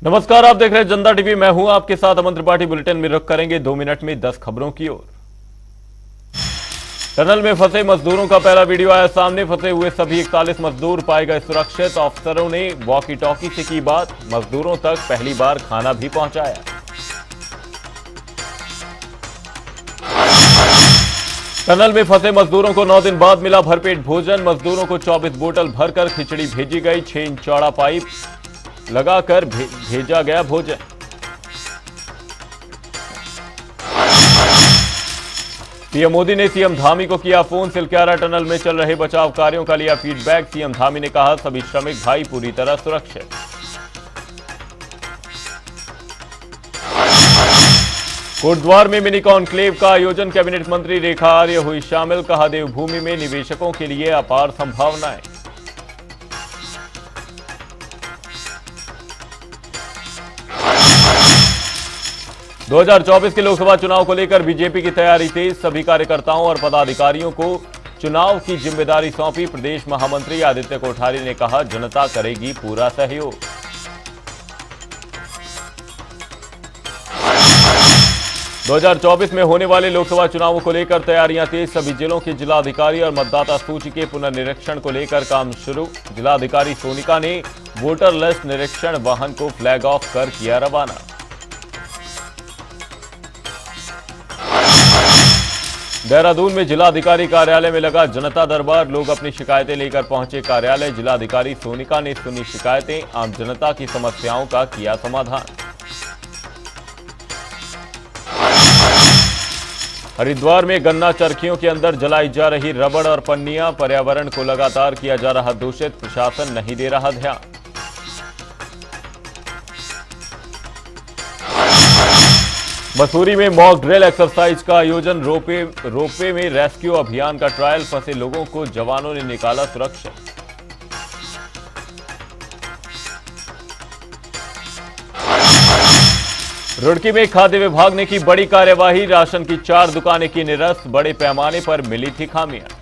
नमस्कार, आप देख रहे हैं जनता टीवी। मैं हूं आपके साथ अमन त्रिपाठी। बुलेटिन में रुक करेंगे 2 मिनट में 10 खबरों की ओर। टनल में फंसे मजदूरों का पहला वीडियो आया सामने। फंसे हुए सभी 41 मजदूर पाए गए सुरक्षित। अफसरों ने वॉकी टॉकी से की बात। मजदूरों तक पहली बार खाना भी पहुंचाया। टनल में फंसे मजदूरों को 9 दिन बाद मिला भरपेट भोजन। मजदूरों को 24 बोतल भरकर खिचड़ी भेजी गई। 6 इंच चौड़ा पाइप लगाकर भेजा गया भोजन। पीएम मोदी ने सीएम धामी को किया फोन। सिलक्यारा टनल में चल रहे बचाव कार्यों का लिया फीडबैक। सीएम धामी ने कहा, सभी श्रमिक भाई पूरी तरह सुरक्षित। कोटद्वार में मिनी कॉन्क्लेव का आयोजन। कैबिनेट मंत्री रेखा आर्य हुई शामिल। कहा, देवभूमि में निवेशकों के लिए अपार संभावनाएं। – 2024 के लोकसभा चुनाव को लेकर बीजेपी की तैयारी तेज। सभी कार्यकर्ताओं और पदाधिकारियों को चुनाव की जिम्मेदारी सौंपी। प्रदेश महामंत्री आदित्य कोठारी ने कहा, जनता करेगी पूरा सहयोग। – 2024 में होने वाले लोकसभा चुनावों को लेकर तैयारियां तेज। सभी जिलों के जिलाधिकारी और मतदाता सूची के पुनर्निरीक्षण को लेकर काम शुरू। जिलाधिकारी सोनिका ने वोटर लिस्ट निरीक्षण वाहन को फ्लैग ऑफ कर किया रवाना। देहरादून में जिलाधिकारी कार्यालय में लगा जनता दरबार। लोग अपनी शिकायतें लेकर पहुंचे कार्यालय। जिलाधिकारी सोनिका ने सुनी शिकायतें। आम जनता की समस्याओं का किया समाधान। हरिद्वार में गन्ना चरखियों के अंदर जलाई जा रही रबड़ और पन्नियां। पर्यावरण को लगातार किया जा रहा दूषित। प्रशासन नहीं दे रहा ध्यान। मसूरी में मॉक ड्रिल एक्सरसाइज का आयोजन। रोपवे में रेस्क्यू अभियान का ट्रायल। फंसे लोगों को जवानों ने निकाला सुरक्षित। रुड़की में खाद्य विभाग ने की बड़ी कार्यवाही। राशन की 4 दुकानें की निरस्त। बड़े पैमाने पर मिली थी खामियां।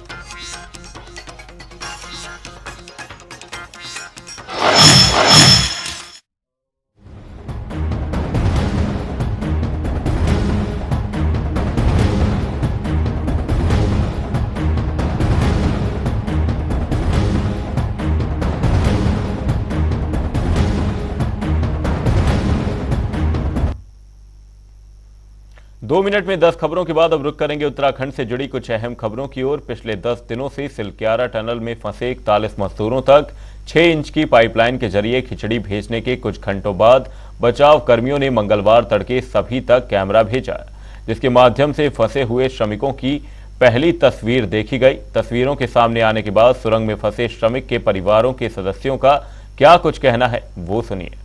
दो मिनट में 10 खबरों के बाद अब रुक करेंगे उत्तराखंड से जुड़ी कुछ अहम खबरों की ओर। पिछले 10 दिनों से सिलक्यारा टनल में फंसे 41 मजदूरों तक 6 इंच की पाइपलाइन के जरिए खिचड़ी भेजने के कुछ घंटों बाद बचाव कर्मियों ने मंगलवार तड़के सभी तक कैमरा भेजा, जिसके माध्यम से फंसे हुए श्रमिकों की पहली तस्वीर देखी गई। तस्वीरों के सामने आने के बाद सुरंग में फंसे श्रमिक के परिवारों के सदस्यों का क्या कुछ कहना है, वो सुनिए।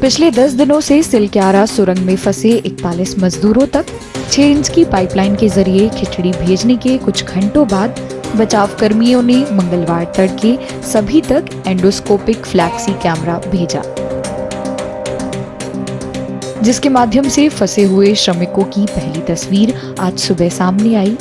पिछले 10 दिनों से सिलक्यारा सुरंग में फंसे 41 मजदूरों तक 6 इंच की पाइपलाइन के जरिए खिचड़ी भेजने के कुछ घंटों बाद बचाव कर्मियों ने मंगलवार तड़के सभी तक एंडोस्कोपिक फ्लैक्सी कैमरा भेजा, जिसके माध्यम से फंसे हुए श्रमिकों की पहली तस्वीर आज सुबह सामने आई।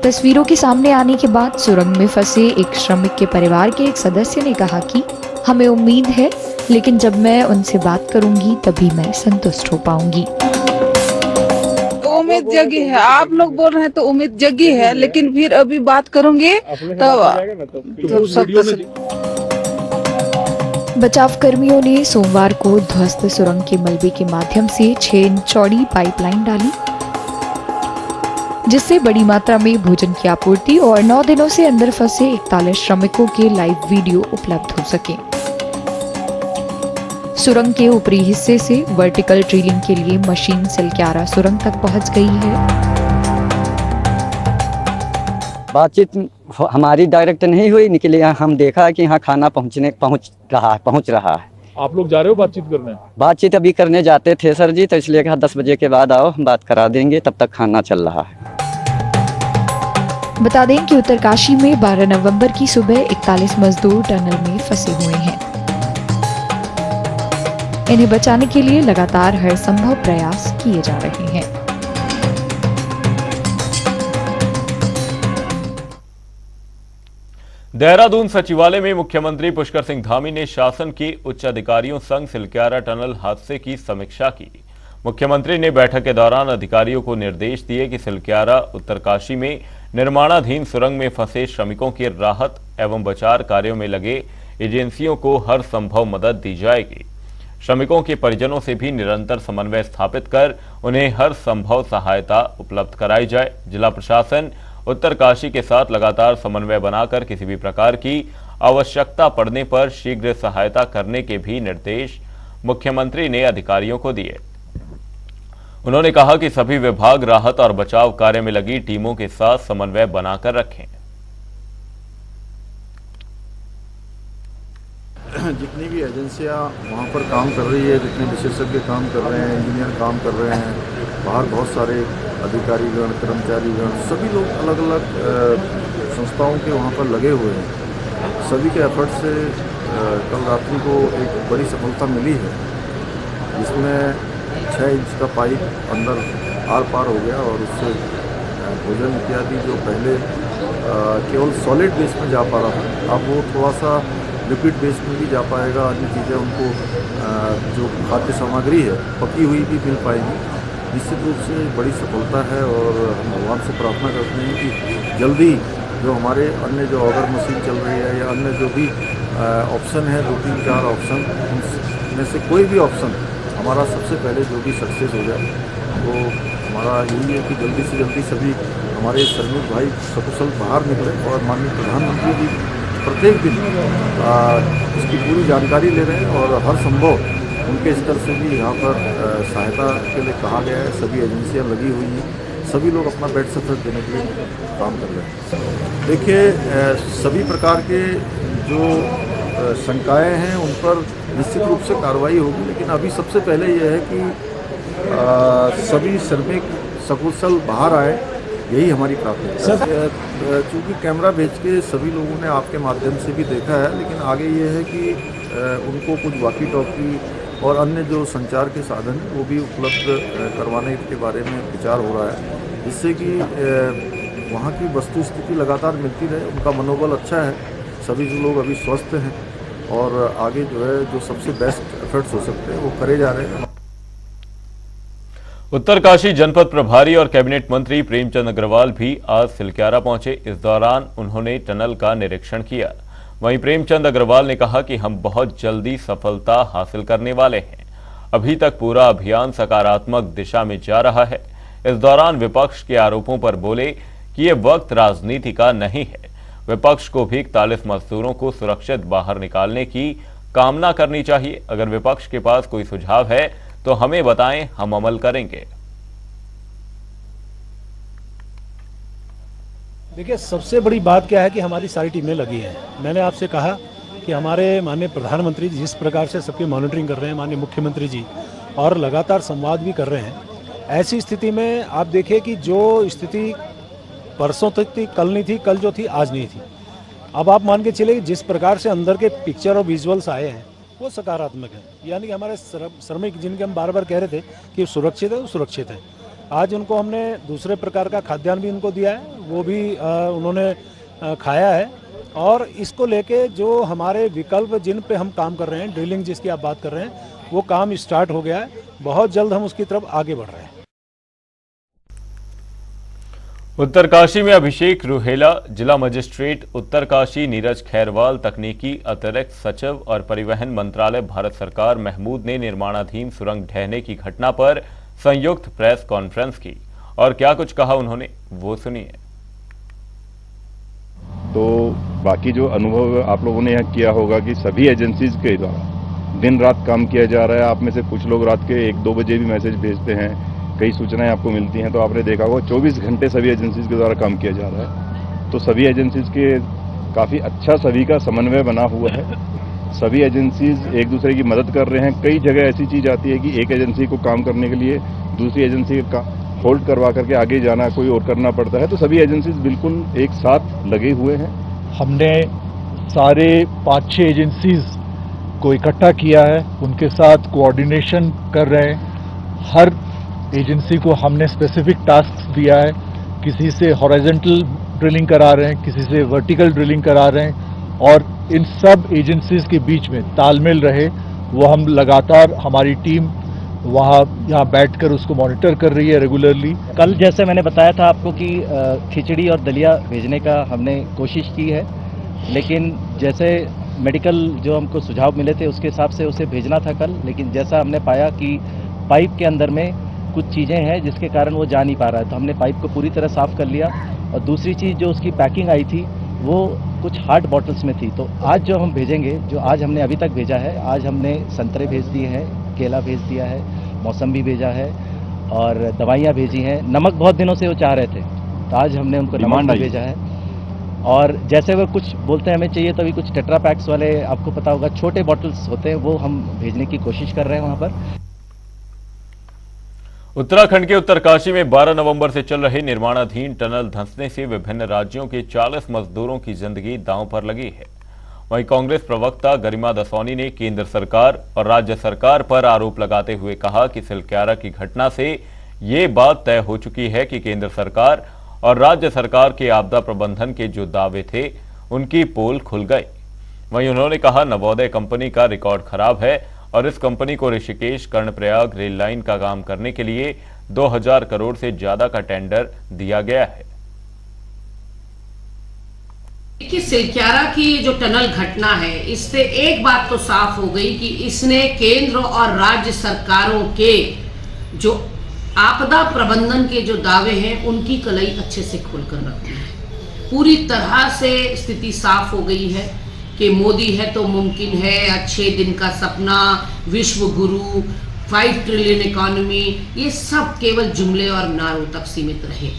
तस्वीरों के सामने आने के बाद सुरंग में फंसे एक श्रमिक के परिवार के एक सदस्य ने कहा कि हमें उम्मीद है, लेकिन जब मैं उनसे बात करूंगी तभी मैं संतुष्ट हो पाऊंगी। उम्मीद जगी है, आप लोग बोल रहे हैं तो उम्मीद जगी है, लेकिन फिर अभी बात करूंगे तब सब। बचाव कर्मियों ने सोमवार को ध्वस्त सुरंग के मलबे के माध्यम से 6 इंच चौड़ी पाइपलाइन डाली, जिससे बड़ी मात्रा में भोजन की आपूर्ति और 9 दिनों से अंदर फंसे 41 श्रमिकों के लाइव वीडियो उपलब्ध हो सके। सुरंग के ऊपरी हिस्से से वर्टिकल ड्रिलिंग के लिए मशीन सिलक्यारा सुरंग तक पहुंच गई है। बातचीत हमारी डायरेक्ट नहीं हुई, निकले हम देखा कि यहाँ खाना पहुंच रहा है। आप लोग जा रहे हो बातचीत करने? बातचीत अभी करने जाते थे सर जी, तो इसलिए कहा 10 बजे के बाद आओ, हम बात करा देंगे, तब तक खाना चल रहा है। बता दें कि उत्तरकाशी में 12 नवंबर की सुबह 41 मजदूर टनल में फंसे हुए हैं। इन्हें बचाने के लिए लगातार हर संभव प्रयास किए जा रहे हैं। देहरादून सचिवालय में मुख्यमंत्री पुष्कर सिंह धामी ने शासन के उच्च अधिकारियों संग सिलक्यारा टनल हादसे की समीक्षा की। मुख्यमंत्री ने बैठक के दौरान अधिकारियों को निर्देश दिए कि सिलक्यारा उत्तरकाशी में निर्माणाधीन सुरंग में फंसे श्रमिकों की राहत एवं बचाव कार्यों में लगे एजेंसियों को हर संभव मदद दी जाएगी। श्रमिकों के परिजनों से भी निरंतर समन्वय स्थापित कर उन्हें हर संभव सहायता उपलब्ध कराई जाए। जिला प्रशासन उत्तरकाशी के साथ लगातार समन्वय बनाकर किसी भी प्रकार की आवश्यकता पड़ने पर शीघ्र सहायता करने के भी निर्देश मुख्यमंत्री ने अधिकारियों को दिए। उन्होंने कहा कि सभी विभाग राहत और बचाव कार्य में लगी टीमों के साथ समन्वय बनाकर रखें। जितनी भी एजेंसियां वहां पर काम कर रही है, जितने विशेषज्ञ काम कर रहे हैं, इंजीनियर काम कर रहे हैं, बाहर बहुत सारे अधिकारीगण, कर्मचारीगण, सभी लोग अलग अलग संस्थाओं के वहां पर लगे हुए हैं। सभी के एफर्ट से कल रात्रि को एक बड़ी सफलता मिली है, जिसमें 6 इंच का पाइप अंदर आर पार हो गया और उससे भोजन इत्यादि जो पहले केवल सॉलिड बेस में जा पा रहा था, अब वो थोड़ा सा लिक्विड बेस में भी जा पाएगा। अन्य चीज़ें उनको जो खाद्य सामग्री है पकी हुई भी मिल पाएंगी। निश्चित रूप से बड़ी सफलता है और हम भगवान से प्रार्थना करते हैं कि जल्दी जो हमारे अन्य जो ऑर्डर मशीन चल रही है या अन्य जो भी ऑप्शन है, 2-3-4 ऑप्शन, उनमें से कोई भी ऑप्शन हमारा सबसे पहले जो भी सक्सेस हो जाए, तो हमारा यही है कि जल्दी से जल्दी सभी हमारे श्रमिक भाई सकुशल बाहर निकले। और माननीय प्रधानमंत्री जी प्रत्येक दिन इसकी पूरी जानकारी ले रहे हैं और हर संभव उनके स्तर से भी यहाँ पर सहायता के लिए कहा गया है। सभी एजेंसियाँ लगी हुई हैं, सभी लोग अपना बेस्ट एफर्ट देने के लिए काम कर रहे हैं। देखिए, सभी प्रकार के जो शंकाएं हैं उन पर निश्चित रूप से कार्रवाई होगी, लेकिन अभी सबसे पहले यह है कि सभी श्रमिक सकुशल बाहर आए, यही हमारी प्राथमिकता है। चूँकि कैमरा भेज के सभी लोगों ने आपके माध्यम से भी देखा है, लेकिन आगे ये है कि उनको कुछ वॉकी टॉकी और अन्य जो संचार के साधन वो भी उपलब्ध करवाने के बारे में विचार हो रहा है, जिससे कि वहाँ की वस्तु स्थिति लगातार मिलती रहे। उनका मनोबल अच्छा है, सभी जो लोग अभी स्वस्थ हैं और आगे जो है जो सबसे बेस्ट एफर्ट्स हो सकते हैं वो करे जा रहे हैं। उत्तरकाशी जनपद प्रभारी और कैबिनेट मंत्री प्रेमचंद अग्रवाल भी आज सिलक्यारा पहुंचे। इस दौरान उन्होंने टनल का निरीक्षण किया। वहीं प्रेमचंद अग्रवाल ने कहा कि हम बहुत जल्दी सफलता हासिल करने वाले हैं। अभी तक पूरा अभियान सकारात्मक दिशा में जा रहा है। इस दौरान विपक्ष के आरोपों पर बोले कि ये वक्त राजनीति का नहीं है। विपक्ष को भी 41 मजदूरों को सुरक्षित बाहर निकालने की कामना करनी चाहिए। अगर विपक्ष के पास कोई सुझाव है तो हमें बताएं, हम अमल करेंगे। देखिए, सबसे बड़ी बात क्या है कि हमारी सारी टीमें लगी हैं। मैंने आपसे कहा कि हमारे माननीय प्रधानमंत्री जी जिस प्रकार से सबकी मॉनिटरिंग कर रहे हैं, माननीय मुख्यमंत्री जी, और लगातार संवाद भी कर रहे हैं। ऐसी स्थिति में आप देखिए कि जो स्थिति परसों तक थी, कल नहीं थी, कल जो थी आज नहीं थी। अब आप मान के चले जिस प्रकार से अंदर के पिक्चर और विजुअल्स आए हैं वो सकारात्मक है। यानी कि हमारे श्रमिक जिनके हम बार बार कह रहे थे कि सुरक्षित है, वो सुरक्षित है। आज उनको हमने दूसरे प्रकार का खाद्यान्न भी उनको दिया है, वो भी उन्होंने खाया है। और इसको लेके जो हमारे विकल्प जिन पे हम काम कर रहे हैं, ड्रिलिंग जिसकी आप बात कर रहे हैं, वो काम स्टार्ट हो गया है। बहुत जल्द हम उसकी तरफ आगे बढ़ रहे हैं। उत्तरकाशी में अभिषेक रुहेला, जिला मजिस्ट्रेट उत्तरकाशी नीरज खैरवाल, तकनीकी अतिरिक्त सचिव और परिवहन मंत्रालय भारत सरकार महमूद ने निर्माणाधीन सुरंग ढहने की घटना पर संयुक्त प्रेस कॉन्फ्रेंस की और क्या कुछ कहा उन्होंने, वो सुनिए। तो बाकी जो अनुभव आप लोगों ने यहाँ किया होगा कि सभी एजेंसीज के द्वारा दिन रात काम किया जा रहा है। आप में से कुछ लोग रात के 1-2 बजे भी मैसेज भेजते हैं, कई सूचनाएं आपको मिलती हैं, तो आपने देखा होगा 24 घंटे सभी एजेंसीज के द्वारा काम किया जा रहा है। तो सभी एजेंसीज के काफ़ी अच्छा सभी का समन्वय बना हुआ है। सभी एजेंसीज एक दूसरे की मदद कर रहे हैं। कई जगह ऐसी चीज़ आती है कि एक एजेंसी को काम करने के लिए दूसरी एजेंसी का होल्ड करवा करके आगे जाना, कोई और करना पड़ता है। तो सभी एजेंसीज बिल्कुल एक साथ लगे हुए हैं। हमने सारे 5-6 एजेंसीज को इकट्ठा किया है, उनके साथ कोऑर्डिनेशन कर रहे हैं। हर एजेंसी को हमने स्पेसिफिक टास्क दिया है। किसी से हॉरिजॉन्टल ड्रिलिंग करा रहे हैं, किसी से वर्टिकल ड्रिलिंग करा रहे हैं, और इन सब एजेंसीज के बीच में तालमेल रहे, वो हम लगातार हमारी टीम यहाँ बैठकर उसको मॉनिटर कर रही है रेगुलरली। कल जैसे मैंने बताया था आपको कि खिचड़ी और दलिया भेजने का हमने कोशिश की है, लेकिन जैसे मेडिकल जो हमको सुझाव मिले थे उसके हिसाब से उसे भेजना था कल, लेकिन जैसा हमने पाया कि पाइप के अंदर में कुछ चीज़ें हैं जिसके कारण वो जा नहीं पा रहा है, तो हमने पाइप को पूरी तरह साफ़ कर लिया। और दूसरी चीज़ जो उसकी पैकिंग आई थी वो कुछ हार्ड बॉटल्स में थी, तो आज जो हम भेजेंगे, जो आज हमने अभी तक भेजा है, आज हमने संतरे भेज दिए हैं, केला भेज दिया है, मौसम्बी भेजा है और दवाइयाँ भेजी हैं। नमक बहुत दिनों से वो चाह रहे थे, तो आज हमने उनको नमक भी भेजा है। और जैसे वो कुछ बोलते हैं हमें चाहिए, तो अभी कुछ टेट्रा पैक्स वाले आपको पता होगा छोटे बॉटल्स होते हैं, वो हम भेजने की कोशिश कर रहे हैं वहाँ पर। उत्तराखंड के उत्तरकाशी में 12 नवंबर से चल रहे निर्माणाधीन टनल धंसने से विभिन्न राज्यों के 40 मजदूरों की जिंदगी दांव पर लगी है। वहीं कांग्रेस प्रवक्ता गरिमा दसौनी ने केंद्र सरकार और राज्य सरकार पर आरोप लगाते हुए कहा कि सिलक्यारा की घटना से ये बात तय हो चुकी है कि केंद्र सरकार और राज्य सरकार के आपदा प्रबंधन के जो दावे थे उनकी पोल खुल गई। वहीं उन्होंने कहा नवोदय कंपनी का रिकॉर्ड खराब है और इस कंपनी को ऋषिकेश कर्णप्रयाग रेल लाइन का काम करने के लिए 2000 करोड़ से ज्यादा का टेंडर दिया गया है। देखिए, सिलक्यारा की जो टनल घटना है, इससे एक बात तो साफ हो गई कि इसने केंद्र और राज्य सरकारों के जो आपदा प्रबंधन के जो दावे हैं उनकी कलई अच्छे से खोलकर रखी है। पूरी तरह से स्थिति साफ हो गई है कि मोदी है तो मुमकिन है, अच्छे दिन का सपना, विश्व गुरु, 5 ट्रिलियन इकोनॉमी, ये सब केवल जुमले और नारों तक सीमित रहे।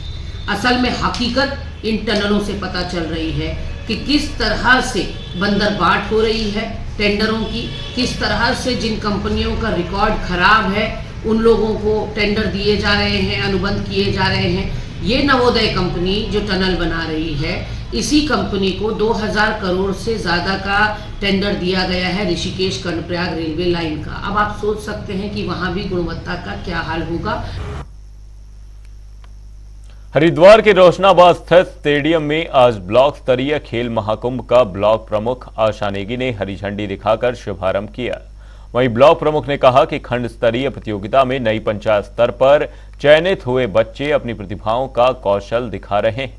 असल में हकीकत इन टनलों से पता चल रही है कि किस तरह से बंदरबाट हो रही है टेंडरों की, किस तरह से जिन कंपनियों का रिकॉर्ड खराब है उन लोगों को टेंडर दिए जा रहे हैं, अनुबंध किए जा रहे हैं। ये नवोदय कंपनी जो टनल बना रही है, इसी कंपनी को 2000 करोड़ से ज्यादा का टेंडर दिया गया है ऋषिकेश कर्णप्रयाग रेलवे लाइन का। अब आप सोच सकते हैं कि वहां भी गुणवत्ता का क्या हाल होगा। हरिद्वार के रोशनाबाद स्थित स्टेडियम में आज ब्लॉक स्तरीय खेल महाकुंभ का ब्लॉक प्रमुख आशा नेगी ने हरी झंडी दिखाकर शुभारंभ किया। वहीं ब्लॉक प्रमुख ने कहा कि खंड स्तरीय प्रतियोगिता में नई पंचायत स्तर पर चयनित हुए बच्चे अपनी प्रतिभाओं का कौशल दिखा रहे हैं।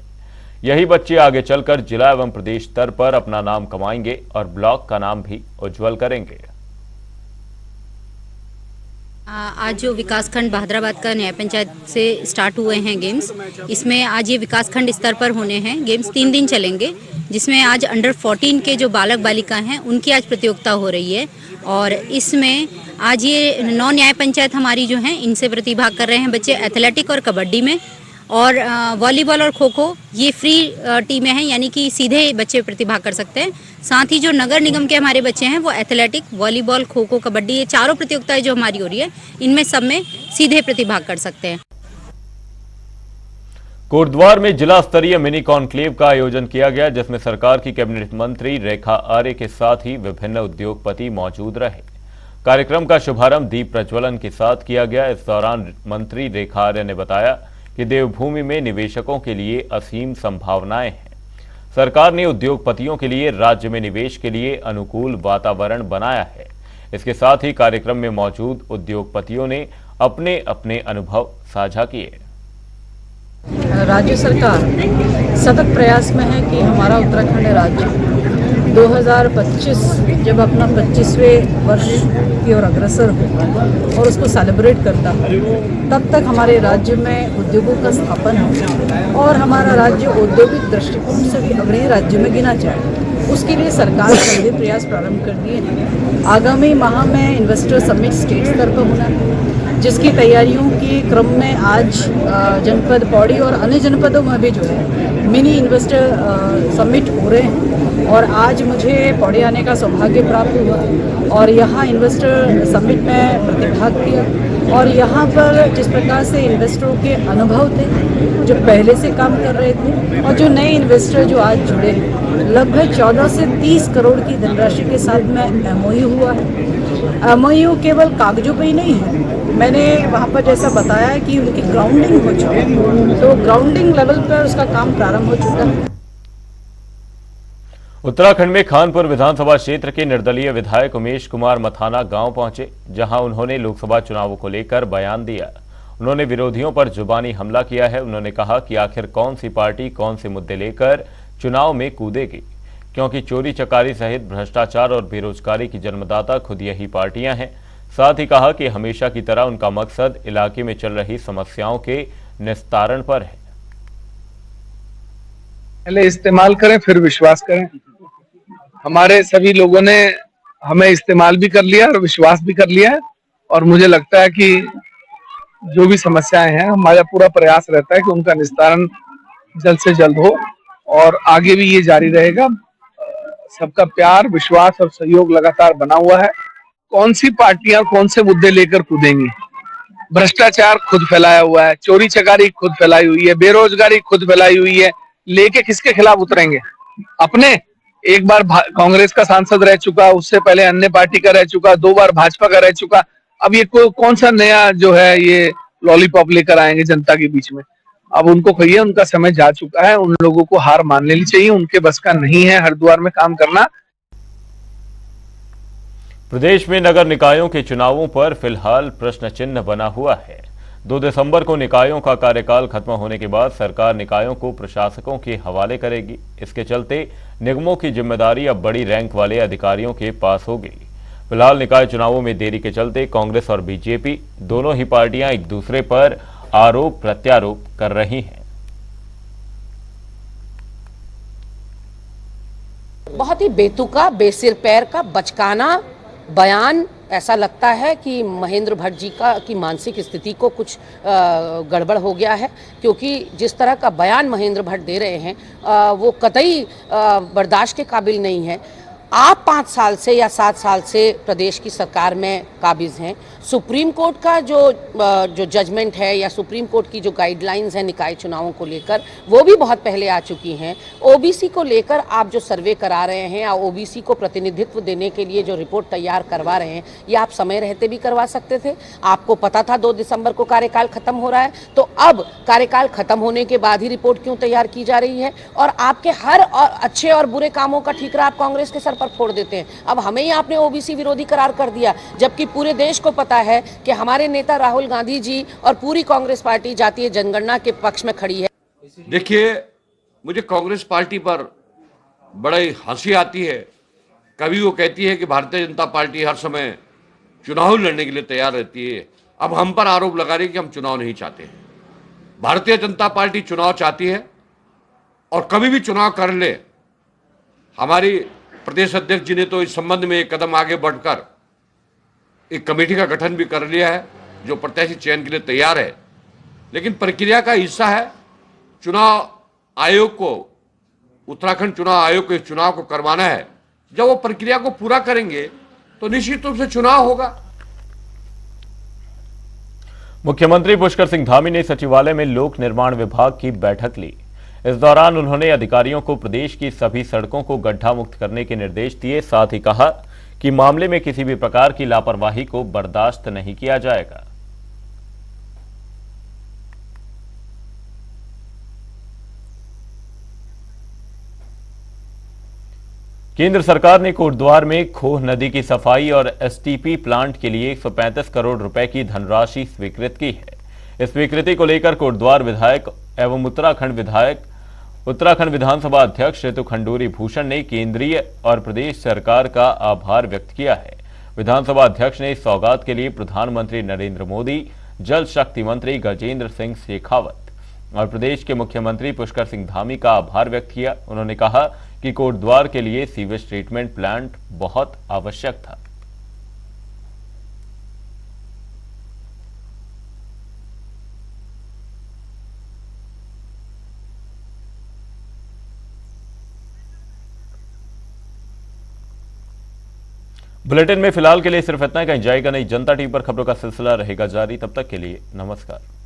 यही बच्चे आगे चलकर जिला एवं प्रदेश स्तर पर अपना नाम कमाएंगे और ब्लॉक का नाम भी उज्जवल करेंगे। आज जो विकासखंड बहादुराबाद का न्याय पंचायत से स्टार्ट हुए हैं गेम्स, इसमें आज ये विकासखंड स्तर पर होने हैं। गेम्स 3 दिन चलेंगे, जिसमें आज अंडर 14 के जो बालक बालिका हैं उनकी आज प्रतियोगिता हो रही है। और इसमें आज ये 9 न्याय पंचायत हमारी जो हैं इनसे प्रतिभाग कर रहे हैं बच्चे एथलेटिक और कबड्डी में, और वॉलीबॉल और खो खो ये फ्री टीमें हैं, यानी कि सीधे बच्चे प्रतिभाग कर सकते हैं। साथ ही जो नगर निगम के हमारे बच्चे हैं वो एथलेटिक, वॉलीबॉल, खो खो, कबड्डी, ये चारों प्रतियोगिताएं जो हमारी हो रही है इनमें सब में सीधे प्रतिभाग कर सकते हैं। कोटद्वार में जिला स्तरीय मिनी कॉन्क्लेव का आयोजन किया गया, जिसमें सरकार की कैबिनेट मंत्री रेखा आर्य के साथ ही विभिन्न उद्योगपति मौजूद रहे। कार्यक्रम का शुभारंभ दीप प्रज्वलन के साथ किया गया। इस दौरान मंत्री रेखा आर्य ने बताया कि देवभूमि में निवेशकों के लिए असीम संभावनाएं हैं। सरकार ने उद्योगपतियों के लिए राज्य में निवेश के लिए अनुकूल वातावरण बनाया है। इसके साथ ही कार्यक्रम में मौजूद उद्योगपतियों ने अपने अपने अनुभव साझा किए। राज्य सरकार सतत प्रयास में है कि हमारा उत्तराखंड राज्य 2025 जब अपना 25वें वर्ष की ओर अग्रसर हो और उसको सेलिब्रेट करता है, तब तक हमारे राज्य में उद्योगों का स्थापन हो और हमारा राज्य औद्योगिक दृष्टिकोण से भी अग्रणी राज्य में गिना जाए। उसके लिए सरकार ने प्रयास प्रारंभ कर दिए हैं। आगामी माह में इन्वेस्टर समिट स्टेट स्तर पर होना है, जिसकी तैयारियों के क्रम में आज जनपद पौड़ी और अन्य जनपदों में भी जो है मिनी इन्वेस्टर समिट हो रहे हैं। और आज मुझे पौड़ी आने का सौभाग्य प्राप्त हुआ और यहाँ इन्वेस्टर समिट में प्रतिभाग किया। और यहाँ पर जिस प्रकार से इन्वेस्टरों के अनुभव थे, जो पहले से काम कर रहे थे और जो नए इन्वेस्टर जो आज जुड़े हैं, लगभग 14 से 30 करोड़ की धनराशि के साथ में एमओयू हुआ है। एमओयू केवल कागजों पे ही नहीं है, मैंने वहाँ पर जैसा बताया कि उनकी ग्राउंडिंग हो चुकी है, तो ग्राउंडिंग लेवल पर उसका काम प्रारंभ हो चुका है। उत्तराखंड में खानपुर विधानसभा क्षेत्र के निर्दलीय विधायक उमेश कुमार मथाना गांव पहुंचे, जहां उन्होंने लोकसभा चुनावों को लेकर बयान दिया। उन्होंने विरोधियों पर जुबानी हमला किया है। उन्होंने कहा कि आखिर कौन सी पार्टी कौन से मुद्दे लेकर चुनाव में कूदेगी, क्योंकि चोरी चकारी सहित भ्रष्टाचार और बेरोजगारी की जन्मदाता खुद यही पार्टियां हैं। साथ ही कहा कि हमेशा की तरह उनका मकसद इलाके में चल रही समस्याओं के निस्तारण पर है। पहले इस्तेमाल करें फिर विश्वास करें। हमारे सभी लोगों ने हमें इस्तेमाल भी कर लिया और विश्वास भी कर लिया है, और मुझे लगता है कि जो भी समस्याएं हैं हमारा पूरा प्रयास रहता है कि उनका निस्तारण जल्द से जल्द हो, और आगे भी ये जारी रहेगा। सबका प्यार, विश्वास और सहयोग लगातार बना हुआ है। कौन सी पार्टियां कौन से मुद्दे लेकर कूदेंगी? भ्रष्टाचार खुद फैलाया हुआ है, चोरी चकारी खुद फैलाई हुई है, बेरोजगारी खुद फैलाई हुई है। लेके किसके खिलाफ उतरेंगे? अपने। एक बार कांग्रेस का सांसद रह चुका, उससे पहले अन्य पार्टी का रह चुका, 2 बार भाजपा का रह चुका। अब ये कौन सा नया जो है ये लॉलीपॉप लेकर आएंगे जनता के बीच में? अब उनको कहिए उनका समय जा चुका है, उन लोगों को हार मान लेनी चाहिए। उनके बस का नहीं है हरिद्वार में काम करना। प्रदेश में नगर निकायों के चुनावों पर फिलहाल प्रश्न चिन्ह बना हुआ है। 2 दिसंबर को निकायों का कार्यकाल खत्म होने के बाद सरकार निकायों को प्रशासकों के हवाले करेगी। इसके चलते निगमों की जिम्मेदारी अब बड़ी रैंक वाले अधिकारियों के पास होगी। फिलहाल निकाय चुनावों में देरी के चलते कांग्रेस और बीजेपी दोनों ही पार्टियां एक दूसरे पर आरोप प्रत्यारोप कर रही हैं। बहुत ही बेतुका, बेसिर पैर का बचकाना बयान। ऐसा लगता है कि महेंद्र भट्ट जी की मानसिक स्थिति को कुछ गड़बड़ हो गया है, क्योंकि जिस तरह का बयान महेंद्र भट्ट दे रहे हैं वो कतई बर्दाश्त के काबिल नहीं है। आप 5 साल से या 7 साल से प्रदेश की सरकार में काबिज हैं। सुप्रीम कोर्ट का जो जजमेंट है या सुप्रीम कोर्ट की जो गाइडलाइंस हैं निकाय चुनावों को लेकर, वो भी बहुत पहले आ चुकी हैं। ओबीसी को लेकर आप जो सर्वे करा रहे हैं या ओबीसी को प्रतिनिधित्व देने के लिए जो रिपोर्ट तैयार करवा रहे हैं, ये आप समय रहते भी करवा सकते थे। आपको पता था 2 दिसंबर को कार्यकाल खत्म हो रहा है, तो अब कार्यकाल खत्म होने के बाद ही रिपोर्ट क्यों तैयार की जा रही है? और आपके हर अच्छे और बुरे कामों का ठीकरा आप कांग्रेस के सर पर फोड़ देते हैं। अब हमें ही आपने ओबीसी विरोधी करार कर दिया, जबकि पूरे देश को पता है कि हमारे नेता राहुल गांधी जी और पूरी कांग्रेस पार्टी जातीय जनगणना के पक्ष में खड़ी है। देखिए, मुझे कांग्रेस पार्टी पर बड़ी हंसी आती है। कभी वो कहती है कि भारतीय जनता पार्टी हर समय चुनाव लड़ने के लिए तैयार रहती है। अब हम पर आरोप लगा रही है कि हम चुनाव नहीं चाहते हैं। भारतीय जनता पार्टी चुनाव चाहती है और कभी भी चुनाव कर ले। हमारी प्रदेश अध्यक्ष जी ने तो इस संबंध में एक कदम आगे बढ़कर एक कमेटी का गठन भी कर लिया है जो प्रत्याशी चयन के लिए तैयार है, लेकिन प्रक्रिया का हिस्सा है। चुनाव आयोग को, उत्तराखंड चुनाव आयोग को इस चुनाव को करवाना है। जब वो प्रक्रिया को पूरा करेंगे तो निश्चित रूप से चुनाव होगा। मुख्यमंत्री पुष्कर सिंह धामी ने सचिवालय में लोक निर्माण विभाग की बैठक ली। इस दौरान उन्होंने अधिकारियों को प्रदेश की सभी सड़कों को गड्ढा मुक्त करने के निर्देश दिए। साथ ही कहा कि मामले में किसी भी प्रकार की लापरवाही को बर्दाश्त नहीं किया जाएगा। केंद्र सरकार ने कोटद्वार में खोह नदी की सफाई और एसटीपी प्लांट के लिए 135 करोड़ रुपए की धनराशि स्वीकृत की है। इस स्वीकृति को लेकर कोटद्वार विधायक एवं उत्तराखंड विधानसभा अध्यक्ष ऋतु खंडूरी भूषण ने केंद्रीय और प्रदेश सरकार का आभार व्यक्त किया है। विधानसभा अध्यक्ष ने इस सौगात के लिए प्रधानमंत्री नरेंद्र मोदी, जल शक्ति मंत्री गजेंद्र सिंह शेखावत और प्रदेश के मुख्यमंत्री पुष्कर सिंह धामी का आभार व्यक्त किया। उन्होंने कहा कि कोटद्वार के लिए सीवेज ट्रीटमेंट प्लांट बहुत आवश्यक था। बुलेटिन में फिलहाल के लिए सिर्फ इतना ही। कहीं जाएगा नहीं। जनता टीवी पर खबरों का सिलसिला रहेगा जारी। तब तक के लिए नमस्कार।